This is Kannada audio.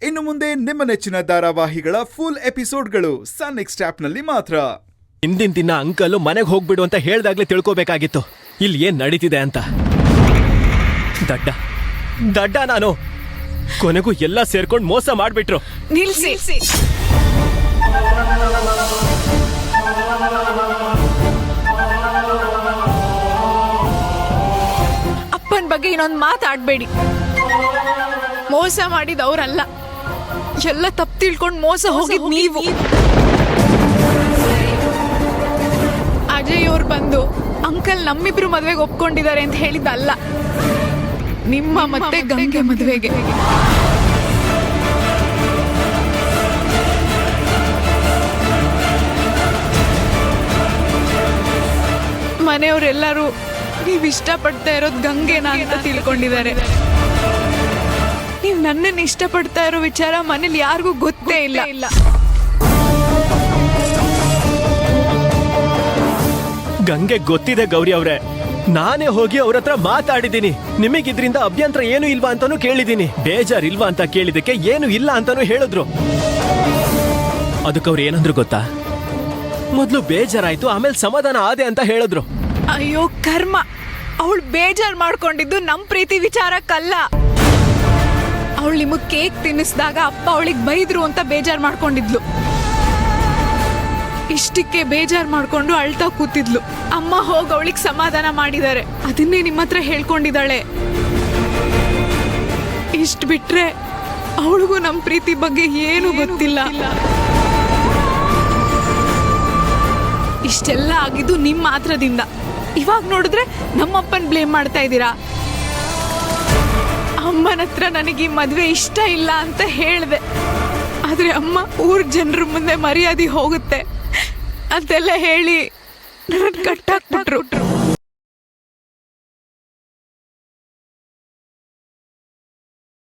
ಇನ್ನು ಮುಂದೆ ನಿಮ್ಮ ನೆಚ್ಚಿನ ಧಾರಾವಾಹಿಗಳ ಫುಲ್ ಎಪಿಸೋಡ್ಗಳು ಸನ್ ನೆಕ್ಸ್ಟ್ ಆಪ್ನಲ್ಲಿ ಮಾತ್ರ. ಹಿಂದಿನ ದಿನ ಅಂಕಲ್ ಮನೆಗೆ ಹೋಗ್ಬಿಡು ಅಂತ ಹೇಳ್ದಾಗ್ಲೇ ತಿಳ್ಕೋಬೇಕಾಗಿತ್ತು ಇಲ್ಲಿ ಏನ್ ನಡೀತಿದೆ ಅಂತ. ದಡ್ಡ ನಾನು. ಕೊನೆಗೂ ಎಲ್ಲ ಸೇರ್ಕೊಂಡು ಮೋಸ ಮಾಡ್ಬಿಟ್ರು. ನಿಲ್ಸಿ. ಅಪ್ಪನ ಬಗ್ಗೆ ಇನ್ನೊಂದು ಮಾತಾಡ್ಬೇಡಿ. ಮೋಸ ಮಾಡಿದವ್ರಲ್ಲ, ಎಲ್ಲ ತಪ್ಪು ತಿಳ್ಕೊಂಡು ಮೋಸ ಹೋಗಿದ್ ನೀವು. ಅಜಯ್ ಅವ್ರು ಬಂದು ಅಂಕಲ್ ನಮ್ಮಿಬ್ರು ಮದ್ವೆಗೆ ಒಪ್ಕೊಂಡಿದ್ದಾರೆ ಅಂತ ಹೇಳಿದ್ದಲ್ಲ, ನಿಮ್ಮ ಮತ್ತೆ ಗಂಗೆ ಮದ್ವೆಗೆ. ಮನೆಯವರೆಲ್ಲರೂ ನೀವ್ ಇಷ್ಟಪಡ್ತಾ ಇರೋದು ಗಂಗೆನಾ ಅಂತ ತಿಳ್ಕೊಂಡಿದ್ದಾರೆ. ನೀವ್ ನನ್ನನ್ನು ಇಷ್ಟಪಡ್ತಾ ಇರೋ ವಿಚಾರ ಮನೇಲಿ ಯಾರಿಗೂ ಗೊತ್ತೇ ಇಲ್ಲ. ಗಂಗೆ ಗೊತ್ತಿದೆ ಗೌರಿ ಅವ್ರೆ. ನಾನೇ ಹೋಗಿ ಅವ್ರ ಹತ್ರ ಮಾತಾಡಿದ್ದೀನಿ. ನಿಮಗಿದ್ರಿಂದ ಅಭ್ಯಂತರ ಏನು ಇಲ್ವಾ ಅಂತಾನು ಕೇಳಿದ್ದೀನಿ. ಬೇಜಾರಿಲ್ವಾ ಅಂತ ಕೇಳಿದಕ್ಕೆ ಏನು ಇಲ್ಲ ಅಂತಾನು ಹೇಳಿದ್ರು. ಅದಕ್ಕೆ ಅವ್ರು ಏನಂದ್ರು ಗೊತ್ತಾ? ಮೊದ್ಲು ಬೇಜಾರಾಯ್ತು, ಆಮೇಲೆ ಸಮಾಧಾನ ಆದೆ ಅಂತ ಹೇಳಿದ್ರು. ಅಯ್ಯೋ ಕರ್ಮ, ಅವಳು ಬೇಜಾರ್ ಮಾಡ್ಕೊಂಡಿದ್ದು ನಮ್ ಪ್ರೀತಿ ವಿಚಾರಕ್ಕಲ್ಲ. ಅವಳು ನಿಮಗ್ ಕೇಕ್ ತಿನ್ನಿಸಿದಾಗ ಅಪ್ಪ ಅವಳಿಗೆ ಬೈದ್ರು ಅಂತ ಬೇಜಾರ್ ಮಾಡ್ಕೊಂಡಿದ್ಲು. ಇಷ್ಟಕ್ಕೆ ಬೇಜಾರ್ ಮಾಡ್ಕೊಂಡು ಅಳ್ತಾ ಕೂತಿದ್ಲು. ಅಮ್ಮ ಹೋಗಿ ಅವಳಿಗೆ ಸಮಾಧಾನ ಮಾಡಿದ್ದಾರೆ. ಅದನ್ನೇ ನಿಮ್ಮ ಹತ್ರ ಹೇಳ್ಕೊಂಡಿದ್ದಾಳೆ. ಇಷ್ಟ ಬಿಟ್ರೆ ಅವಳಿಗೂ ನಮ್ ಪ್ರೀತಿ ಬಗ್ಗೆ ಏನು ಗೊತ್ತಿಲ್ಲ. ಇಷ್ಟೆಲ್ಲ ಆಗಿದ್ದು ನಿಮ್ಮ ಮಾತ್ರದಿಂದ. ಇವಾಗ ನೋಡಿದ್ರೆ ನಮ್ಮಪ್ಪನ್ ಬ್ಲೇಮ್ ಮಾಡ್ತಾ ಇದ್ದೀರಾ. ಅಮ್ಮನ ಹತ್ರ ನನಗೆ ಈ ಮದ್ವೆ ಇಷ್ಟ ಇಲ್ಲ ಅಂತ ಹೇಳ್ದೆ, ಆದ್ರೆ ಅಮ್ಮ ಊರ್ ಜನರ ಮುಂದೆ ಮರ್ಯಾದೆ ಹೋಗುತ್ತೆ ಅಂತೆಲ್ಲ ಹೇಳಿ ನನ್ನ ಕಟ್ಟಾಕ್ಬಿಟ್ರು.